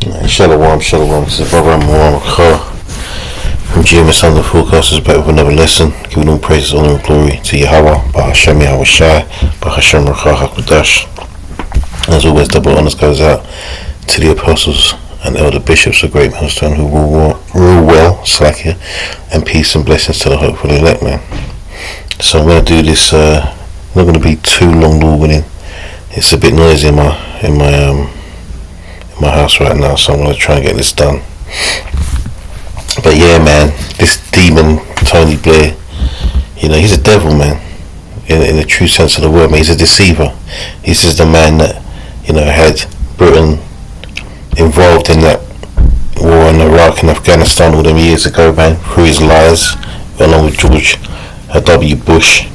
Shalom, shalom. This is Brother Moran Kha from GMS Under Forecasters, back with another lesson, giving all praises, honor, and glory to Yahweh, by Hashem Yahweh Shai, by Hashem Rakha HaKadosh. As always, double honors goes out to the apostles and elder bishops of Great Millstone who rule well, Slakia, and peace and blessings to the hopeful elect, man. So I'm going to do this, not going to be too long winning. It's a bit noisy in my house right now, so I'm going to try and get this done. But yeah, man, this demon Tony Blair, he's a devil, man, in the true sense of the word, man. He's a deceiver. He's just the man that had Britain involved in that war in Iraq and Afghanistan all them years ago, man, through his lies, along with George W. Bush.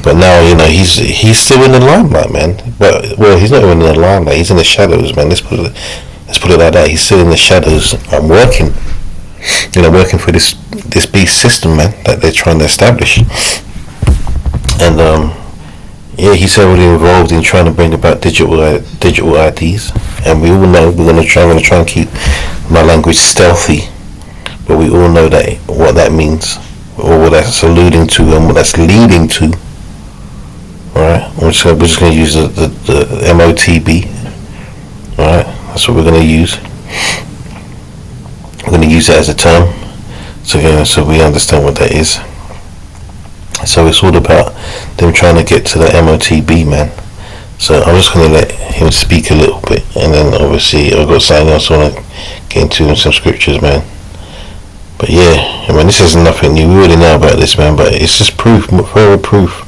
But now, he's still in the limelight, man. But he's not even in the limelight. He's in the shadows, man. Let's put it like that. He's still in the shadows. I'm working for this beast system, man, that they're trying to establish. And he's heavily involved in trying to bring about digital IDs. And we all know we're gonna try and keep my language stealthy. But we all know that what that means, or what that's alluding to, and what that's leading to. Alright, we're just going to use the MOTB. Alright, that's what we're going to use. We're going to use it as a term, so we understand what that is. So it's all about them trying to get to the MOTB, man. So I'm just going to let him speak a little bit, and then obviously I've got something else I want to get into in some scriptures, man. But yeah, I mean, this is nothing new. We already know about this, man, but it's just further proof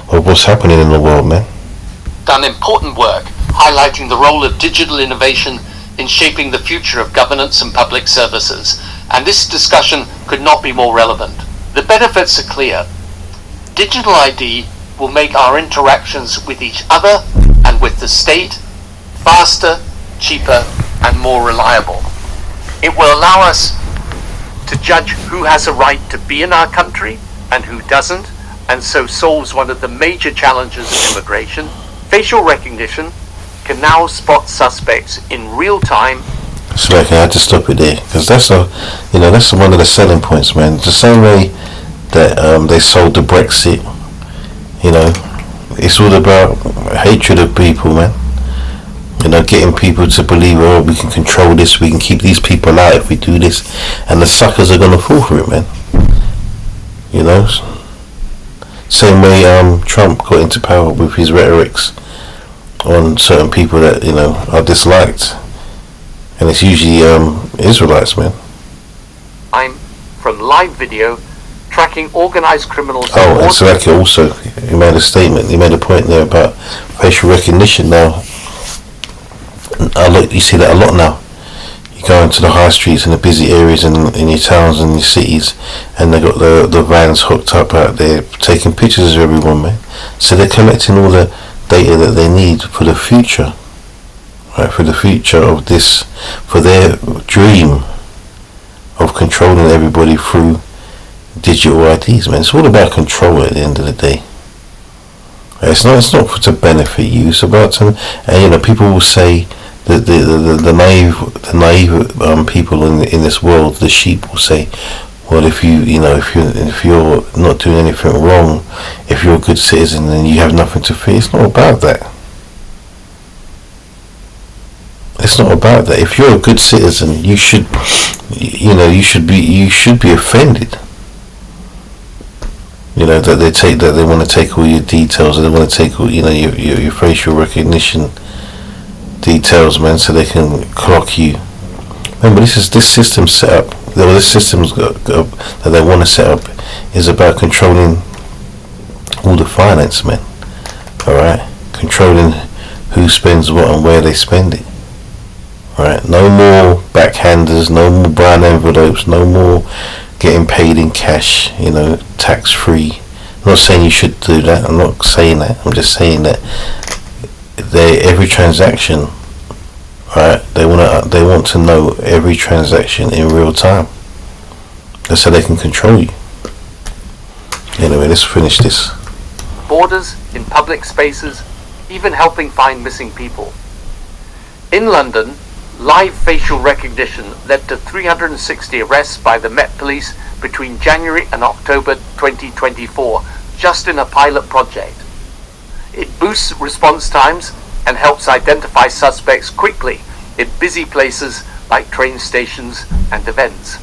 of what's happening in the world, man. Done important work highlighting the role of digital innovation in shaping the future of governance and public services, and this discussion could not be more relevant. The benefits are clear. Digital ID will make our interactions with each other and with the state faster, cheaper, and more reliable. It will allow us to judge who has a right to be in our country and who doesn't, and so solves one of the major challenges of immigration. Facial recognition can now spot suspects in real time. So I had to stop it there, because that's one of the selling points, man. The same way that they sold the Brexit, it's all about hatred of people, man. Getting people to believe, we can control this, we can keep these people out if we do this, and the suckers are gonna fall for it, man. Same way Trump got into power with his rhetorics on certain people that are disliked, and it's usually Israelites, man. I'm from live video tracking organized criminals. Oh, and Salaki also, he made a statement. He made a point there about facial recognition. Now, you see that a lot now. You go into the high streets and the busy areas in your towns and your cities, and they got the vans hooked up out there taking pictures of everyone, man. So they're collecting all the data that they need for the future, right? For the future of this, for their dream of controlling everybody through digital IDs, man. It's all about control at the end of the day. It's not to benefit you. It's about to, and people will say that the naive people in this world, the sheep, will say, well, if you're not doing anything wrong, if you're a good citizen, then you have nothing to fear. It's not about that. It's not about that. If you're a good citizen, you should be offended. That they want to take all your details, and they want to take all your facial recognition details, man, so they can clock you. Remember, this system set up. This system that they want to set up is about controlling all the finance, man. All right, controlling who spends what and where they spend it. All right, no more backhanders, no more brown envelopes, no more getting paid in cash, tax free. I'm not saying you should do that. I'm not saying that. I'm just saying that every transaction, right? They want to know every transaction in real time. That's how they can control you. Anyway, let's finish this. Borders in public spaces, even helping find missing people. In London, live facial recognition led to 360 arrests by the Met Police between January and October 2024, just in a pilot project. It boosts response times and helps identify suspects quickly in busy places like train stations and events.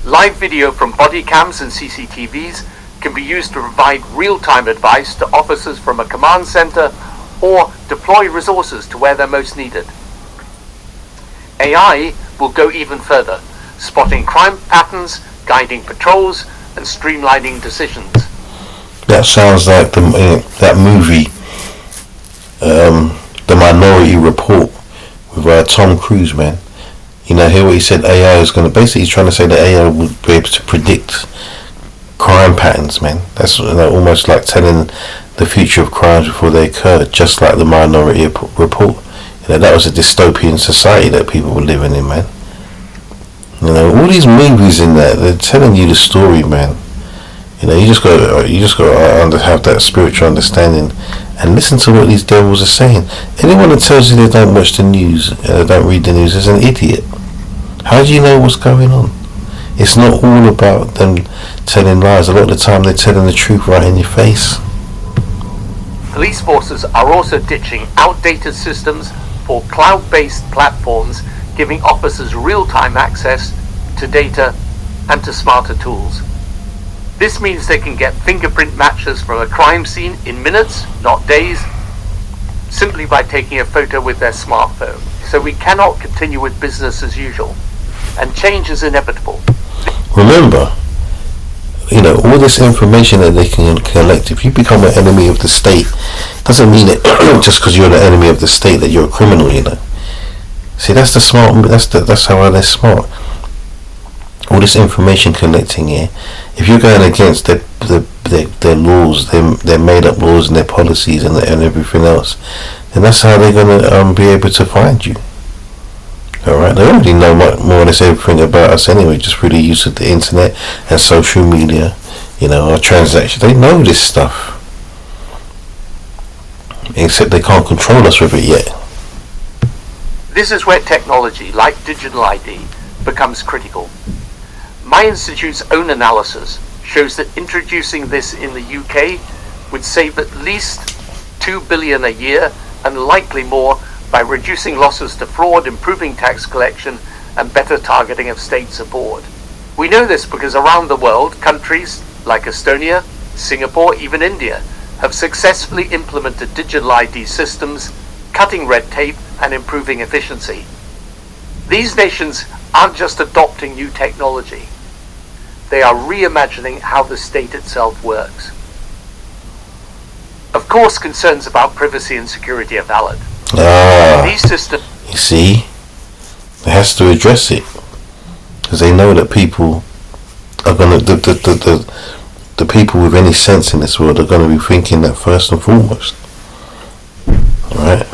Live video from body cams and CCTVs can be used to provide real-time advice to officers from a command center or deploy resources to where they're most needed. AI will go even further, spotting crime patterns, guiding patrols, and streamlining decisions. That sounds like that movie, The Minority Report, with Tom Cruise, man. You know, hear what he said, AI is going to, basically he's trying to say that AI would be able to predict crime patterns, man. That's almost like telling the future of crimes before they occur, just like the Minority Report. You know, that was a dystopian society that people were living in, man. You know, all these movies in there, they're telling you the story, man. You know, you just got to have that spiritual understanding and listen to what these devils are saying. Anyone that tells you they don't watch the news, don't read the news, is an idiot. How do you know what's going on? It's not all about them telling lies. A lot of the time they're telling the truth right in your face. Police forces are also ditching outdated systems for cloud-based platforms, giving officers real-time access to data and to smarter tools. This means they can get fingerprint matches from a crime scene in minutes, not days, simply by taking a photo with their smartphone. So we cannot continue with business as usual, and change is inevitable. Remember, you know, all this information that they can collect, if you become an enemy of the state, doesn't mean it just because you're the enemy of the state that you're a criminal, you know. See, that's the smart, that's how they're smart. All this information collecting here, if you're going against their laws, their made up laws and their policies and everything else, then that's how they're going to be able to find you. Alright, they already know more or less everything about us anyway, just through the use of the internet and social media, you know, our transactions. They know this stuff, except they can't control us with it yet. This is where technology, like digital ID, becomes critical. My institute's own analysis shows that introducing this in the UK would save at least $2 billion a year, and likely more, by reducing losses to fraud, improving tax collection, and better targeting of state support. We know this because around the world, countries like Estonia, Singapore, even India, have successfully implemented digital ID systems, cutting red tape and improving efficiency. These nations aren't just adopting new technology. They are reimagining how the state itself works. Of course, concerns about privacy and security are valid. These systems, you see, it has to address it, because they know that people are going to, the people with any sense in this world are going to be thinking that first and foremost. Alright?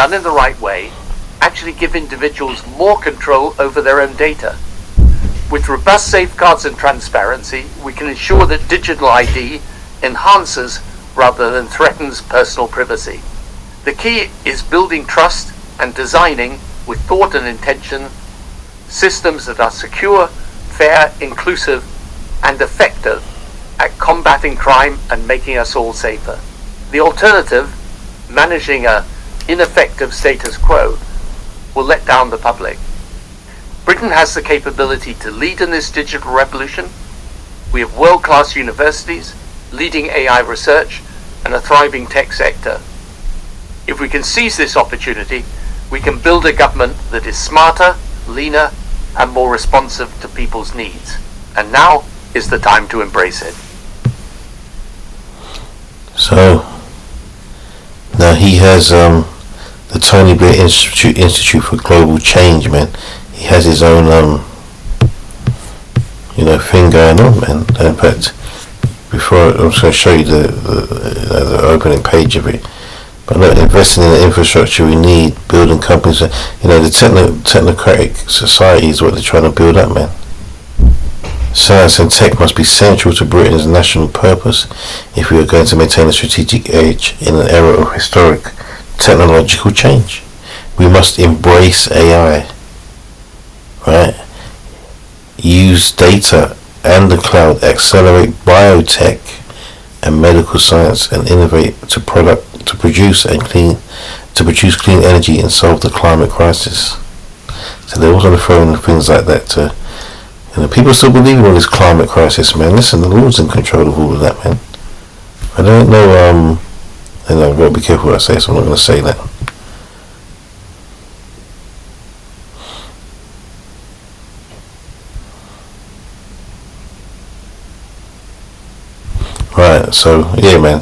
done in the right way, actually give individuals more control over their own data. With robust safeguards and transparency, we can ensure that digital ID enhances rather than threatens personal privacy. The key is building trust and designing, with thought and intention, systems that are secure, fair, inclusive, and effective at combating crime and making us all safer. The alternative, managing an ineffective status quo, will let down the public. Britain has the capability to lead in this digital revolution. We have world-class universities, leading AI research, and a thriving tech sector. If we can seize this opportunity, we can build a government that is smarter, leaner, and more responsive to people's needs. And now is the time to embrace it. So, now he has the Tony Blair Institute for Global Change, man. He has his own, thing going on, man. In fact, before I'm just going to show you the opening page of it. But look, investing in the infrastructure we need, building companies, the technocratic society is what they're trying to build up, man. Science and tech must be central to Britain's national purpose if we are going to maintain a strategic edge in an era of historic technological change. We must embrace AI, right? Use data and the cloud, accelerate biotech and medical science, and innovate to produce clean energy and solve the climate crisis. So they're also throwing things like that to, people still believe in all this climate crisis, man. Listen, the Lord's in control of all of that, man. I don't know, I've got to be careful what I say, so I'm not going to say that. Right, so yeah, man.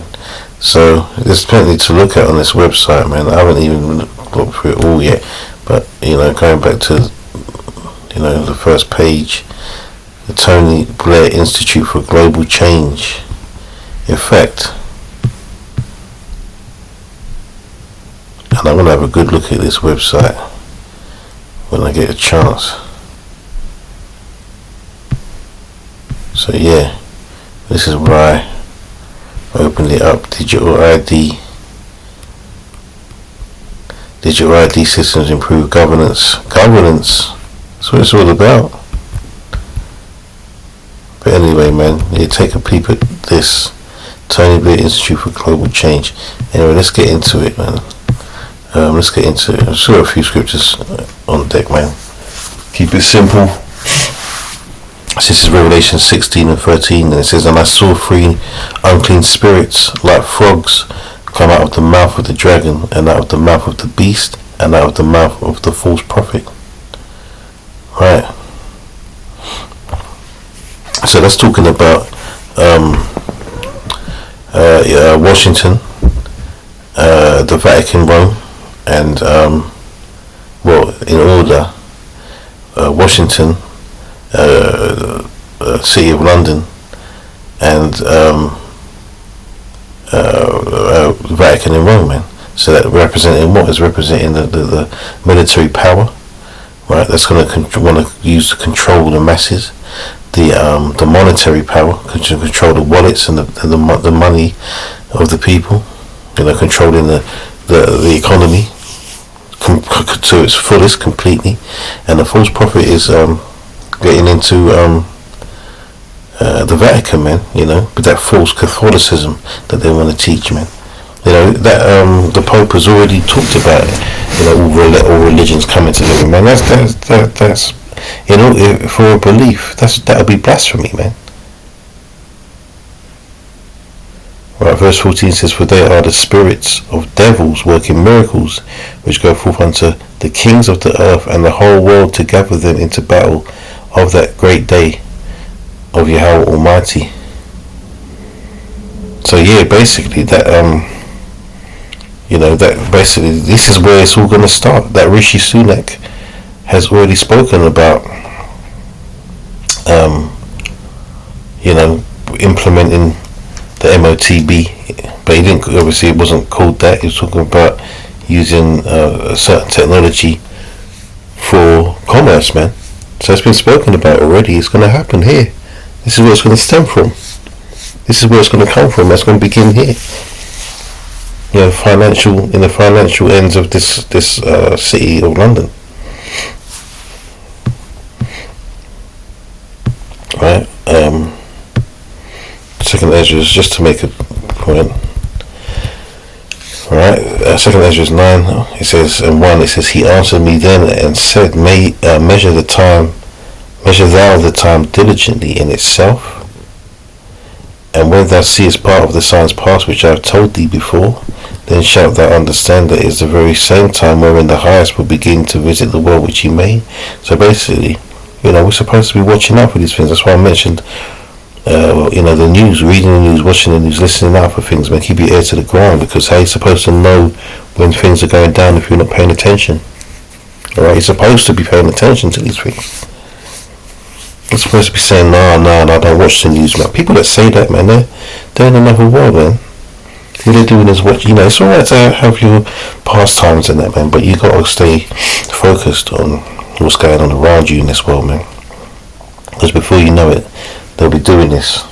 So there's plenty to look at on this website, man. I haven't even looked through it all yet, but going back to the first page, the Tony Blair Institute for Global Change. In fact, and I'm gonna have a good look at this website when I get a chance. So yeah, this is where I opened it up. Digital ID systems improve governance. That's what it's all about. But anyway, man, take a peep at this Tony Blair Institute for Global Change. Anyway, let's get into it, man. Let's get into it. I've got a few scriptures on deck, man. Keep it simple. This is Revelation 16 and 13, and it says, "And I saw 3 unclean spirits like frogs come out of the mouth of the dragon, and out of the mouth of the beast, and out of the mouth of the false prophet." Right. So that's talking about Washington, the Vatican, Rome, and in order, Washington, City of London, and Vatican in Rome, man. So that representing what is representing the military power, right? That's going to want to use to control the masses. The monetary power, control the wallets and the money of the people. Controlling the economy to its fullest, completely. And the false prophet is getting into the Vatican, man. With that false Catholicism that they want to teach, man. That the Pope has already talked about it. All religions coming together, man. That's for a belief, that would be blasphemy, man. Right, verse 14 says, "For they are the spirits of devils working miracles, which go forth unto the kings of the earth and the whole world to gather them into battle of that great day of Yahweh Almighty." So yeah, basically that this is where it's all going to start. That Rishi Sunak has already spoken about implementing the MOTB, but he didn't, obviously it wasn't called that. He was talking about using a certain technology for commerce, man. So it's been spoken about already. It's going to happen here. This is where it's going to stem from. This is where it's going to come from. That's going to begin here. In the financial ends of this city of London. Right. Second Ezra, just to make a point. Alright, Second Ezra 9, it says, and 1, it says, "He answered me then and said, measure thou the time diligently in itself, and when thou seest part of the signs past which I have told thee before, then shalt thou understand that it is the very same time wherein the highest will begin to visit the world which he made." So basically, we're supposed to be watching out for these things. That's why I mentioned the news, reading the news, watching the news, listening out for things, man. Keep your ear to the ground, because how are you supposed to know when things are going down if you're not paying attention? Alright, you're supposed to be paying attention to these things. You're supposed to be saying, no, don't watch the news, man. People that say that, man, they're in another world, man. What they're doing is watch, it's alright to have your pastimes and that, man, but you gotta stay focused on what's going on around you in this world, man. Because before you know it, they'll be doing this.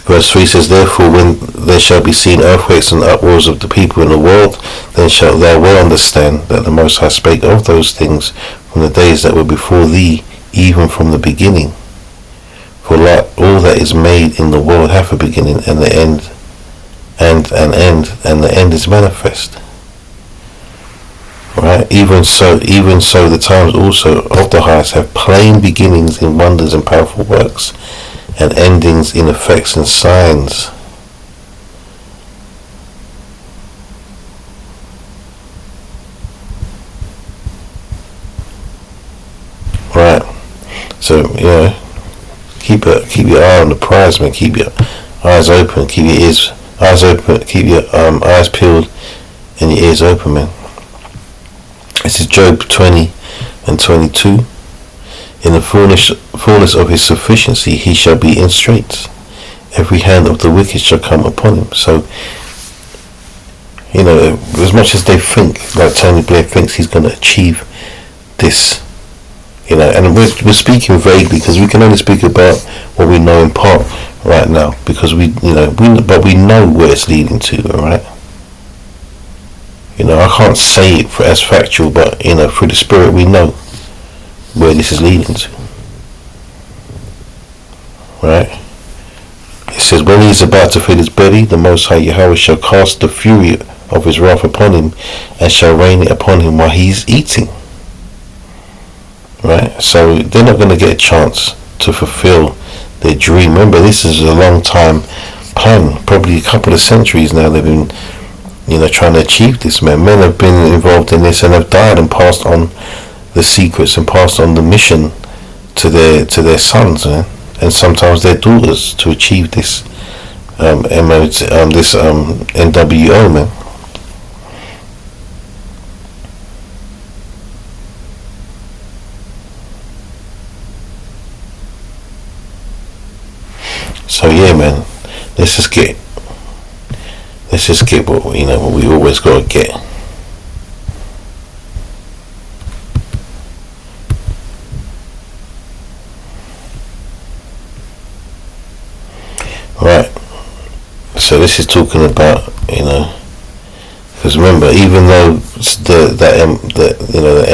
Verse 3 says, therefore when there shall be seen earthquakes and uproars of the people in the world, then shalt thou well understand that the Most High spake of those things from the days that were before thee, even from the beginning. For like all that is made in the world hath a beginning, and the end, and an end, and the end is manifest. Right? Even so the times also of the highest have plain beginnings in wonders and powerful works, and endings in effects and signs. Right. So, keep your eye on the prize, man. Keep your eyes open, keep your eyes open, keep your eyes peeled and your ears open, man. This is Job 20 and 22. In the fullness of his sufficiency he shall be in straits. Every hand of the wicked shall come upon him. So, as much as they think, like Tony Blair thinks he's going to achieve this, and we're speaking vaguely because we can only speak about what we know in part right now, because but we know where it's leading to, alright? I can't say it as factual, but through the spirit we know where this is leading to. Right? It says, when he is about to fill his belly, the Most High Yahweh shall cast the fury of his wrath upon him, and shall rain it upon him while he is eating. Right? So they're not going to get a chance to fulfill their dream. Remember, this is a long time plan, probably a couple of centuries now they've been trying to achieve this, man. Men have been involved in this and have died and passed on the secrets and passed on the mission to their sons, man, and sometimes their daughters, to achieve this NWO, man. So yeah, man, let's just get what we always gotta get. Right. So this is talking about, because remember, even though the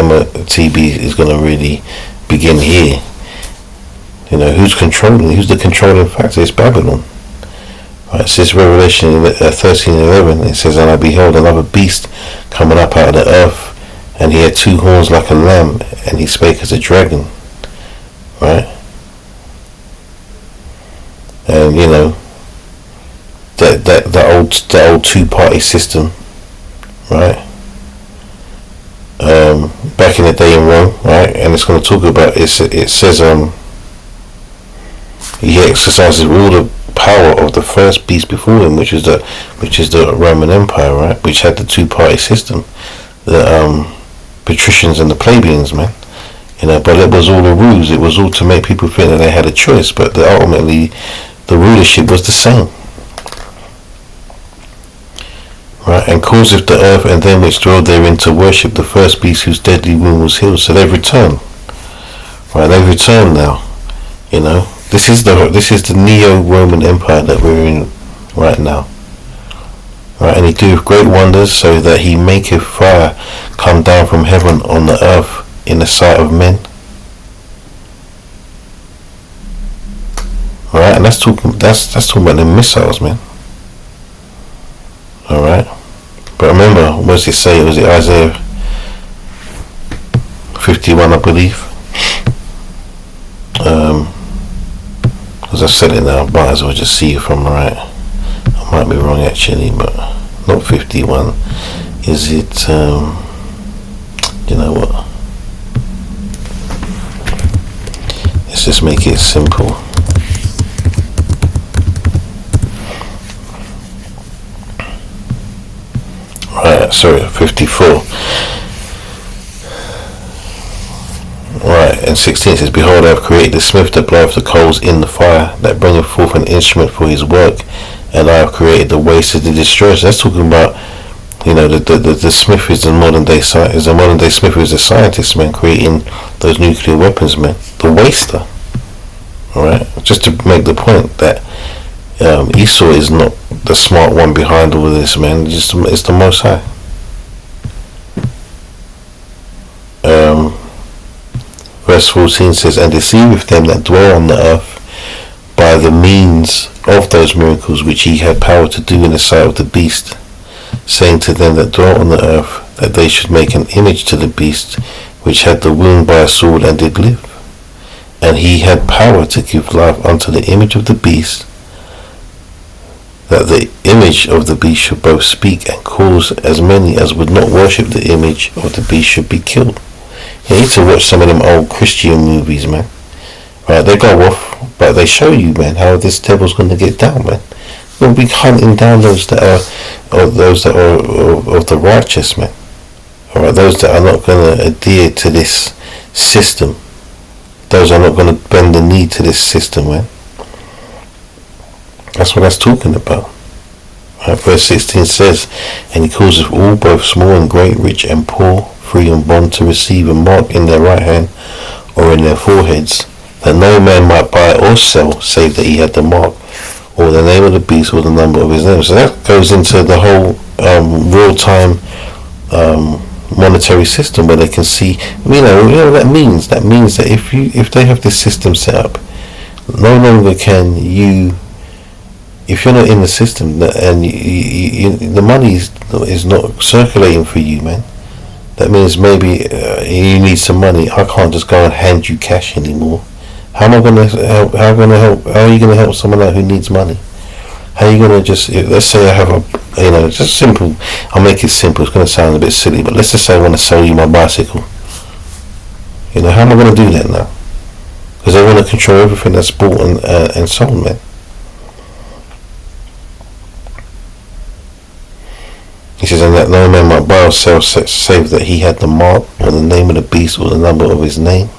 MOTB is going to really begin here, who's the controlling factor? It's Babylon. Right, it says Revelation 13:11, it says, and I beheld another beast coming up out of the earth, and he had two horns like a lamb, and he spake as a dragon. Right? And the old two-party system, right? Back in the day in Rome, right? And it's going to talk about it says he exercises all the power of the first beast before him, which is the Roman Empire, right? Which had the two-party system, the patricians and the plebeians, man. But it was all a ruse. It was all to make people think that they had a choice, but ultimately the rulership was the same. Right, and causeth the earth and them which dwell therein to worship the first beast whose deadly wound was healed. So they've returned. Right, they've returned now. This is the Neo-Roman Empire that we're in right now. Right, and he doeth great wonders, so that he maketh fire come down from heaven on the earth in the sight of men. Alright, and that's talking about the missiles, man. Alright. But remember, what does it say? Was it Isaiah 51, I believe? As I said it now, I might as well just see if I'm right. I might be wrong actually, but not 51. Is it, you know what? Let's just make it simple. Right, sorry, 54. Right, and 16 says, behold, I have created the smith that bloweth the coals in the fire, that bringeth forth an instrument for his work, and I have created the waster to destroy. So that's talking about, the smith is the modern day smith is the scientist, man, creating those nuclear weapons, man. The waster. Alright, just to make the point that Esau is not the smart one behind all of this, man. It's the Most High. Verse 14 says, and deceiveth them that dwell on the earth by the means of those miracles which he had power to do in the sight of the beast, saying to them that dwell on the earth that they should make an image to the beast which had the wound by a sword and did live. And he had power to give life unto the image of the beast, that the image of the beast should both speak and cause as many as would not worship the image of the beast should be killed. You need to watch some of them old Christian movies, man. Right, they go off, but they show you, man, how this devil's going to get down, man. We'll be hunting down those that are of the righteous, man. All right, those that are not going to adhere to this system. Those are not going to bend the knee to this system, man. That's what that's talking about. Right, verse 16 says, and he causeth all, both small and great, rich and poor, free and bond, to receive a mark in their right hand or in their foreheads, that no man might buy or sell, save that he had the mark, or the name of the beast, or the number of his name. So that goes into the whole real-time monetary system, where they can see. You know that means that if they have this system set up, no longer can you. If you're not in the system and the money is not circulating for you, man, that means maybe you need some money. I can't just go and hand you cash anymore. How am I going to help? How are you going to help someone out who needs money? How are you going to just, let's say I have just simple. I'll make it simple. It's going to sound a bit silly, but let's just say I want to sell you my bicycle. How am I going to do that now? Because they want to control everything that's bought and sold, man. He says, and that no man might buy or sell save that he had the mark, or the name of the beast, or the number of his name.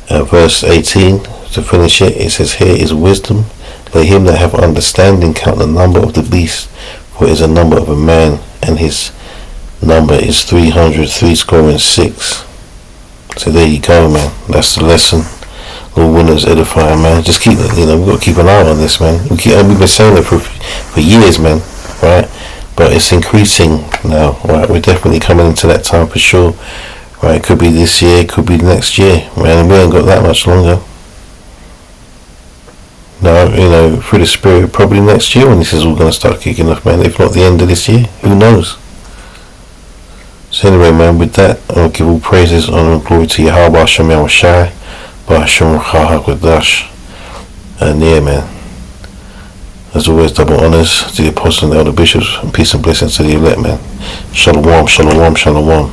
Verse 18, to finish it says, here is wisdom. Let him that have understanding count the number of the beast, for it is a number of a man, and his number is 306. So there you go, man. That's the lesson. All winners edifying, man. Just keep, we've got to keep an eye on this, man. We've been saying it for years, man. Right? But it's increasing now, right? We're definitely coming into that time for sure, right? It could be this year, it could be next year, man. We ain't got that much longer. No, through the Spirit, probably next year when this is all going to start kicking off, man. If not the end of this year, who knows? So anyway, man, with that, I'll give all praises, honor, and glory to Yahweh Hashem Yahushai, Ba'ashem Rucha HaKodash, and yeah, man. As always, double honors to the apostles and elder bishops, and peace and blessings to the elect, man. Shalom, shalom, shalom.